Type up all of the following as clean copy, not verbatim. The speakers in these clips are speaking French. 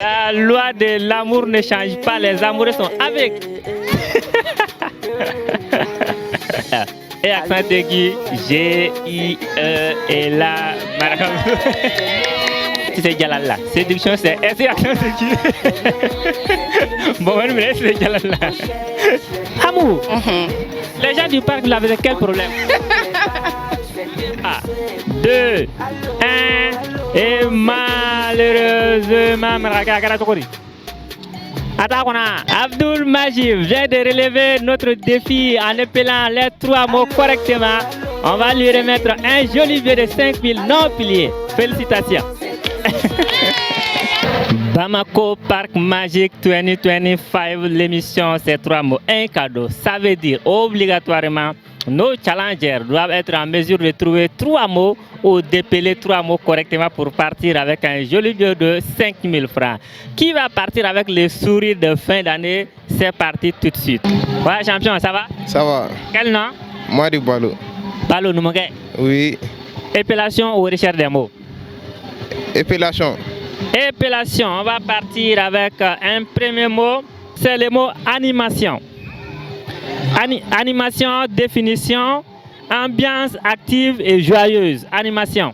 La loi de l'amour ne change pas, les amoureux sont avec. Et accent aigu, G-I-E et la c'est Jalala. Séduction, c'est S et accent aigu. Bon, on me laisse Jalala. Amour. Les gens du parc, vous avez quel problème? Ah, 2, 1, et malheureusement, Abdul Majid vient de relever notre défi en épelant les 3 mots correctement. On va lui remettre un joli billet de 5000 non piliers. Félicitations. Bamako Park Magic 2025, l'émission c'est 3 mots, un cadeau. Ça veut dire obligatoirement nos challengers doivent être en mesure de trouver 3 mots ou d'épeler 3 mots correctement pour partir avec un joli billet de 5000 francs. Qui va partir avec les sourires de fin d'année? C'est parti tout de suite. Ouais, champion, ça va? Ça va. Quel nom? Moi du Balo. Balo, nous manquons. Oui. Épellation ou recherche des mots? Épellation. Épellation, on va partir avec un premier mot, c'est le mot animation. Animation, définition, ambiance active et joyeuse. Animation.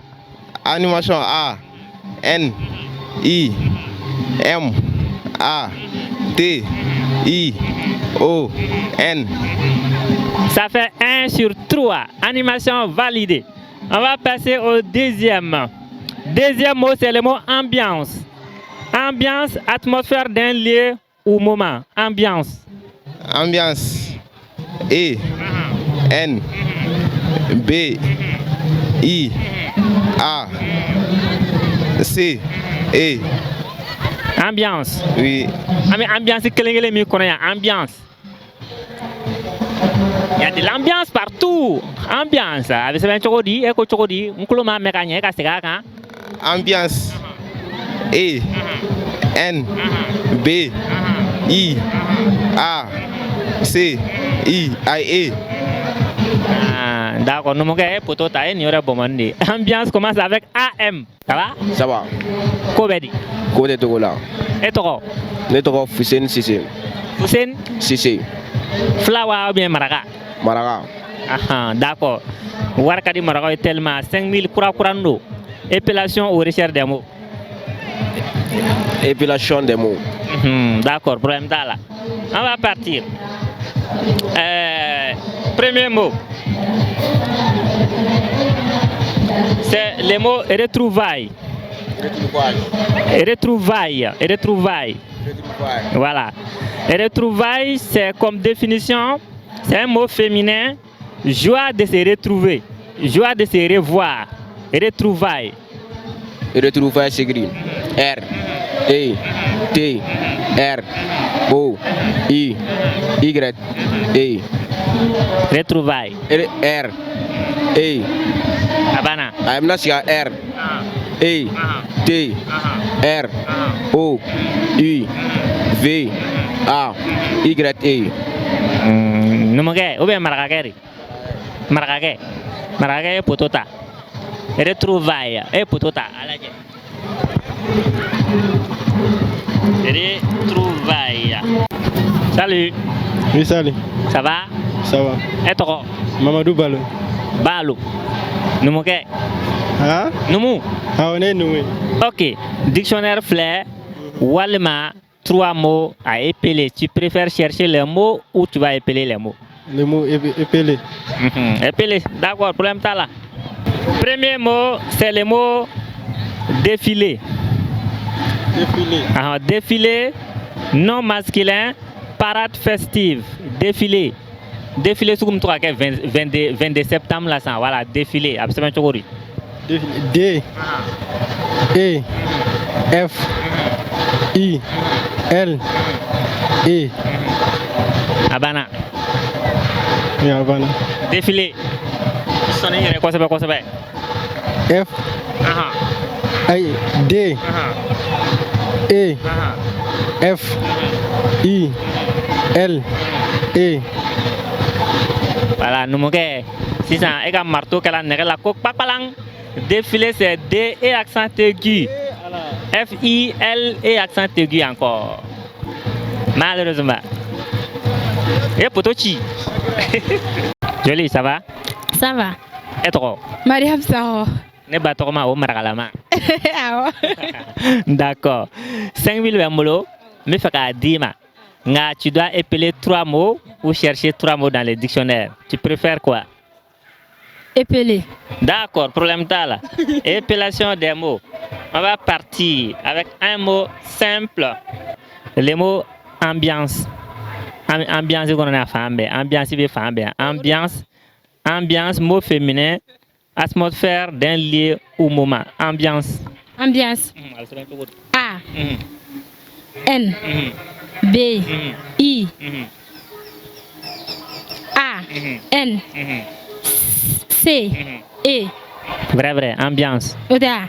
Animation A, N, I, M, A, T, I, O, N. Ça fait 1 sur 3. Animation validée. On va passer au deuxième. Deuxième mot, c'est le mot ambiance. Ambiance, atmosphère d'un lieu ou moment. Ambiance. Ambiance. E, N, B, I, A, C, E. Ambiance. Oui. Ambiance, ambiance. Il y a de l'ambiance partout. Ambiance. Ambiance. E, N, B, I, A, C, I, E. D'accord, nous ambiance commence avec AM. Ça va? Ça va. Kobedi. Côté Togola. Et toi? Ne Togo Fussein Sissé. Hussein? Sissé. Flower ou bien Maraga? Maraga. D'accord. Warkadi Maraga est tellement 5000 Kourakourando. Épellation ou recherche des mots? Épellation des mots. D'accord, problème là. On va partir. Premier mot. C'est le mot retrouvailles. Retrouvailles. Voilà. Retrouvailles, c'est comme définition, c'est un mot féminin. Joie de se retrouver. Joie de se revoir. Retrouvailles. Retrouvailles s'écrit R, E, T, R, O, I, Y, E. Retrouvailles. R, E. Abana. I'm not sure R, E, T, R, O, I, V, A, Y, E. Numage, ou bien Maragari. Maragari. Maragari potota. Retrouvailles et potota. Retrouvailles. Salut. Oui, salut. Ça va? Ça va. Et toi? Mamadou Balo. Balo. Numage. Hein? Numu. Ah, on est nommé. Ok. Dictionnaire flair. Walma. 3 mots à épeler. Tu préfères chercher les mots ou tu vas épeler les mots? Le mot épelé. Épeler. D'accord, problème t'as là. Premier mot, c'est le mot défilé. Défilé. Défilé, non masculin, parade festive. Défilé. Défilé, c'est comme toi, 22 septembre, là, ça. Voilà, défilé. Absolument, D, E, F, I, L, E. Abana. Oui, Havana. Défilé. Quoi ça va? F, I, D, E, F, I, L, E. Voilà, nous manquons 600. Et marteau, qu'elle a la coque, pas palang. Défilé, c'est D et accent aigu. F-I-L et accent aigu encore. Malheureusement. Et Potochi. Jolie, ça va? Ça va. Et toi? Mariam Sao. Ne battons au Maragalama. D'accord. 5000 Wemolo, mais faka Dima. Tu dois épeler 3 mots ou chercher 3 mots dans le dictionnaire. Tu préfères quoi? Épeler. D'accord, problème là. Épellation des mots. On va partir avec un mot simple. Le mot ambiance. Ambiance, ambiance, mot féminin, atmosphère d'un lieu ou moment. Ambiance. Ambiance. A. N. B. I. A. N. C. E. Vrai, ambiance. Oda.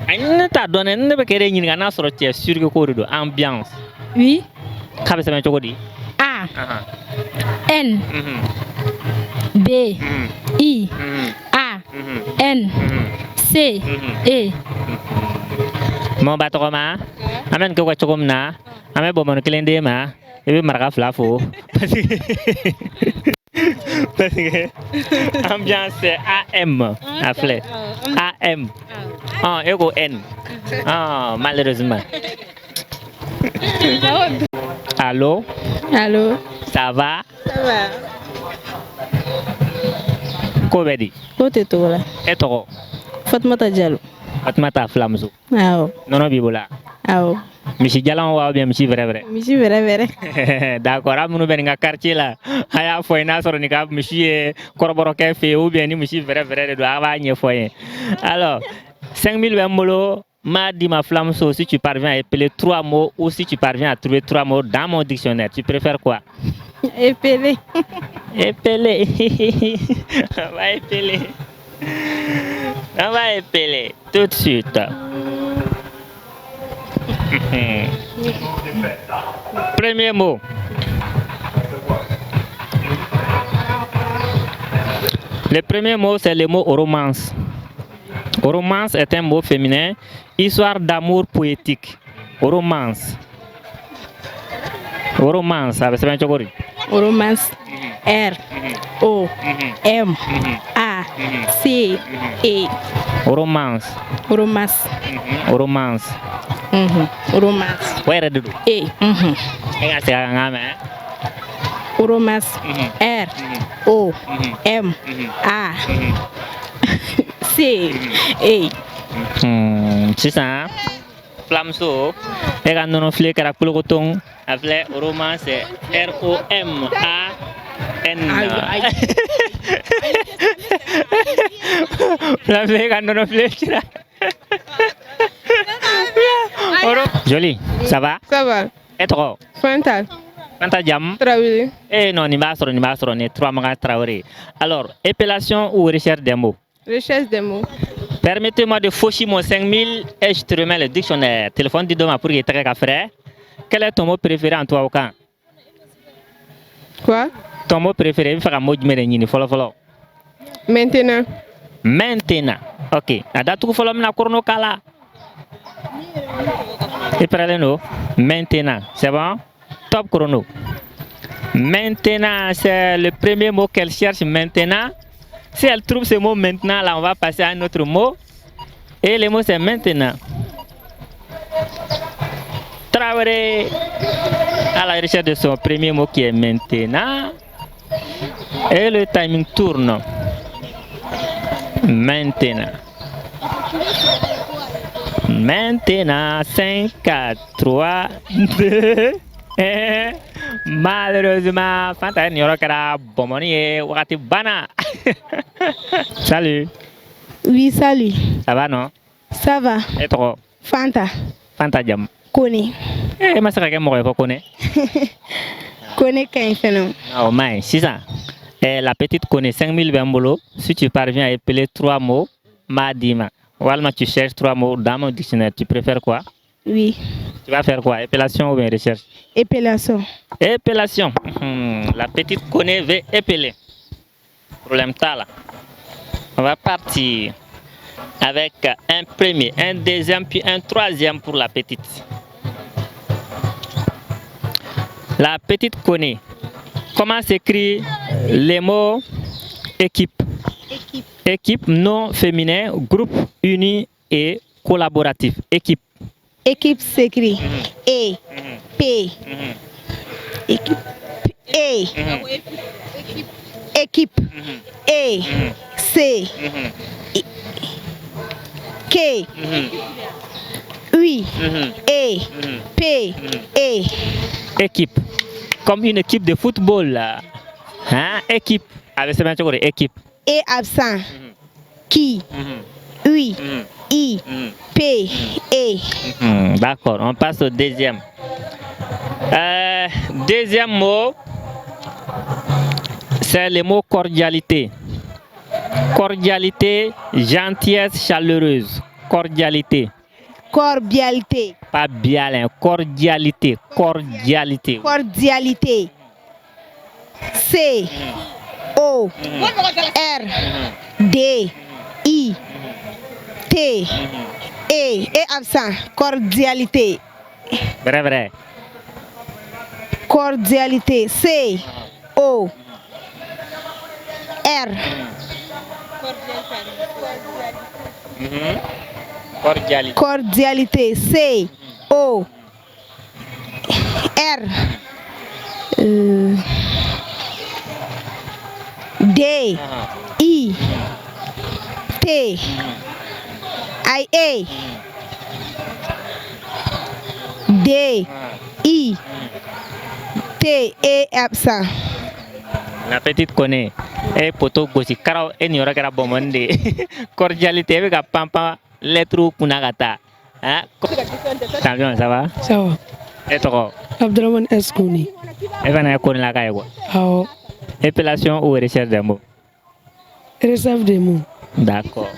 Ne t'a donné, ne peut pas dire qu'on a sorti sur le corridor. Ambiance. Oui. Qu'est-ce que tu dis? A. N. B. I. A. N. C. E. Mon bateau-ma, amène que tu comme na, amène bon mon client ma, et puis marque flafo. Parce que ambiance c'est AM, appelé AM. Ah, ego N. Ah, malheureusement. Allô? Allô? Ça va? Ça va. Comment dit? Côté toi là. Et toi? Fatmata Diallo. Fatmata Flamzo. Ah. Non, bibola. Ah. Monsieur Diallo ou bien monsieur vrai? Monsieur vrai. D'accord, amunu ben nga quartier là. Aya foi na soro ni ka monsieur coroboro ke fait ou bien ni monsieur vrai de ava nye foi. Alors, 5000 Wemolo m'a dit ma Flamso, si tu parviens à épeler 3 mots ou si tu parviens à trouver 3 mots dans mon dictionnaire, tu préfères quoi? Épeler. Épeler. On va épeler. On va épeler tout de suite. Premier mot. Le premier mot, c'est le mot romance. Romance est un mot féminin, histoire d'amour poétique. Romance. Romance, ça veut dire Romance. R. O. M. A. C. E. Romance. Romance. Romance. Romance. Where do E. Romance. R. O. M. A. C. E. C'est ça. Flamso. Et quand on fait le pour le coton, avec romance, c'est R-O-M-A-N. Flamso, quand on fait Jolie, ça va? Ça va. Et toi? Fanta. Fanta Jam? Traoré. Eh non, ni basoro, ni 3 mots Traoré. Alors, épellation ou recherche des mots? Recherche des mots. Permettez-moi de faucher mon 5000 et je te remets le dictionnaire. Téléphone dit demain pour qu'il y ait un frère. Quel est ton mot préféré en toi au camp? Quoi? Ton mot préféré, il faut un mot de mérénine. Follow. Maintenant. Maintenant. Ok. Ada tu follow na corno kala. Et parlez-nous. Maintenant. C'est bon? Top chrono. Maintenant, c'est le premier mot qu'elle cherche maintenant. Si elle trouve ce mot maintenant, là, on va passer à un autre mot. Et le mot, c'est maintenant. Traoré à la recherche de son premier mot qui est maintenant. Et le timing tourne. Maintenant. Maintenant, 5, 4, 3, 2, 1. Malheureusement, Fanta Nyorokara Bomoni Wakati Bana. Salut. Oui, salut. Ça va, non? Ça va. Et toi? Fanta. Fanta Jam. Kone. Eh, ma sera qu'elle m'aurait pas connu. Kone Kainfenom. Oh, mais, c'est ça. Et la petite connaît 5000 Bambolo. Si tu parviens à épeler 3 mots, Madima. Walma, tu cherches 3 mots dans mon dictionnaire. Tu préfères quoi? Oui. Tu vas faire quoi? Épellation ou bien recherche? Épellation. Épellation. La petite connaît veut épeler. Problème là. On va partir. avec un premier, un deuxième, puis un troisième pour la petite. La petite connaît. Comment s'écrit les mots équipe? Équipe non féminin, groupe uni et collaboratif. Équipe. Équipe s'écrit E, P, équipe, E, équipe, E, C, K, oui, E, P, E. Équipe. Comme une équipe de football. Là. Hein? Équipe. Avec ce même équipe. E absent. Qui, oui, I, P, E. D'accord, on passe au deuxième. Deuxième mot, c'est le mot cordialité. Cordialité, gentillesse chaleureuse. Cordialité. Cordialité. Pas bien, cordialité. Cordialité. Cordialité. C, O, R, D, I, T, E. Et absent. Cordialité. Vrai, vrai. Cordialité. C, O, R. Cordialité. Cordialité. C, O, R. D, I, T, I, A. D, I, T, E absent. La petite connaît. Et poto gosi karaw et n'y aura qu'à bombarder. Cordialité avec un pampa lettre kunagata. Hein? Champion, ça va? Ça va. Et toi? Abdraman Eskouni. Et va n'a connaît la caille quoi? Ah, Épellation ou recherche des mots? réserve des mots. D'accord.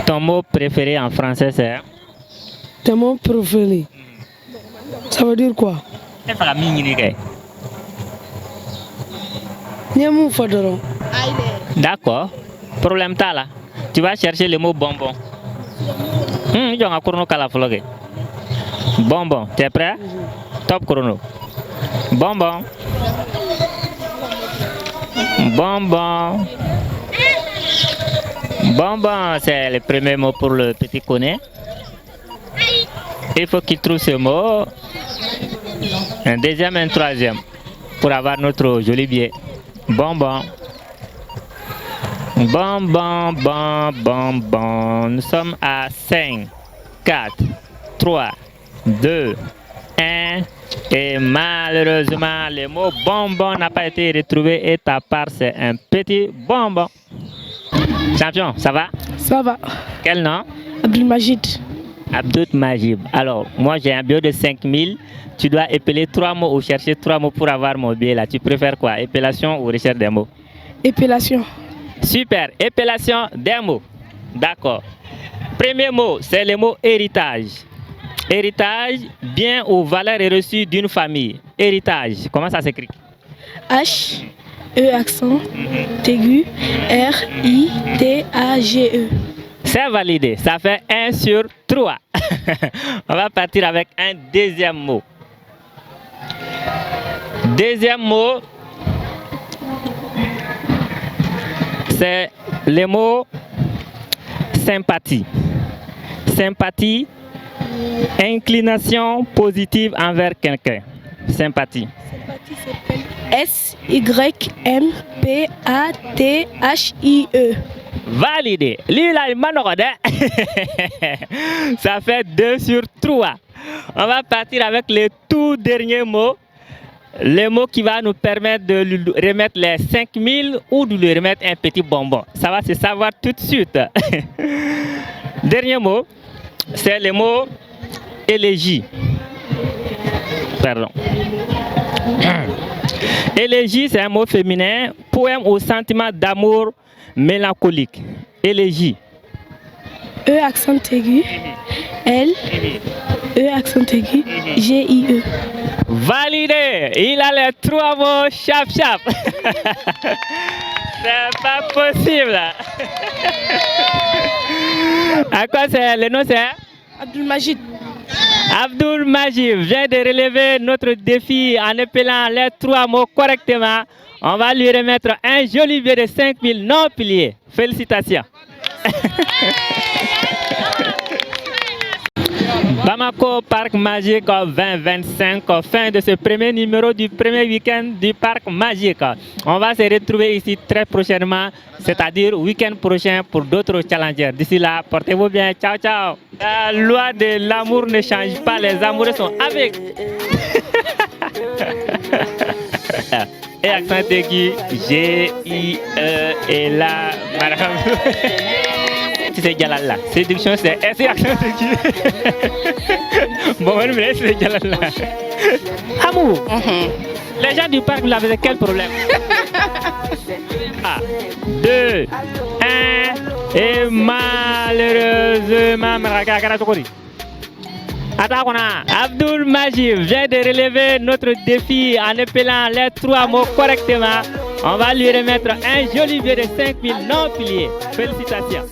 Ton mot préféré en français c'est? Tes mots préférés. Ça veut dire quoi? C'est pas la mini. Niamou Fadoro. D'accord. Problème t'as là. Tu vas chercher le mot bonbon. Bonbon, tu es prêt? Top chrono. Bonbon. Bonbon. Bonbon, c'est le premier mot pour le petit connaît. Il faut qu'il trouve ce mot. Un deuxième et un troisième. Pour avoir notre joli billet. Bonbon. Bonbon, bon, bon, bon. Nous sommes à 5, 4, 3, 2, 1. Et malheureusement, le mot bonbon n'a pas été retrouvé et ta part, c'est un petit bonbon. Champion, ça va? Ça va. Quel nom? Abdelmajid. Abdul Majid. Alors, moi j'ai un billet de 5000. Tu dois épeler 3 mots ou chercher 3 mots pour avoir mon billet là. Tu préfères quoi? Épellation ou recherche des mots? Épellation. Super, épellation des mots. D'accord. Premier mot, c'est le mot héritage. Héritage, bien ou valeur reçue d'une famille. Héritage, comment ça s'écrit? H, E accent, aigu, R, I, T, A, G, E. C'est validé, ça fait 1 sur 3. On va partir avec un deuxième mot. Deuxième mot, c'est le mot sympathie. Sympathie, inclination positive envers quelqu'un. Sympathie. Sympathie s'appelle S, Y, M, P, A, T, H, I, E. Validé. Lila ça fait 2 sur 3. On va partir avec le tout dernier mot. Le mot qui va nous permettre de lui remettre les 5000 ou de lui remettre un petit bonbon. Ça va se savoir tout de suite. Dernier mot, c'est le mot élégie. Pardon. Élégie, c'est un mot féminin, poème au sentiment d'amour mélancolique. Élégie. E accent aigu, L, E accent aigu, G, I, E. Validé. Il a les 3 mots chap chap. C'est pas possible. À quoi c'est? Le nom c'est Abdul Majid. Abdul Majid vient de relever notre défi en épelant les 3 mots correctement. On va lui remettre un joli billet de 5000 non pliés. Félicitations. Bamako Parc Magique 2025, fin de ce premier numéro du premier week-end du Parc Magique. On va se retrouver ici très prochainement, c'est-à-dire week-end prochain pour d'autres challengers. D'ici là, portez-vous bien. Ciao, ciao. La loi de l'amour ne change pas, les amoureux sont avec. Et accent aigu, G-I-E, et là, madame. C'est Jalala. Séduction, c'est S et accent aigu. Bon, mais c'est Jalala. Amour. Les gens du parc, vous avez quel problème? 2, 1, et malheureusement, Abdul Majid vient de relever notre défi en épelant les 3 mots correctement. On va lui remettre un joli billet de 5000 non pliés. Félicitations.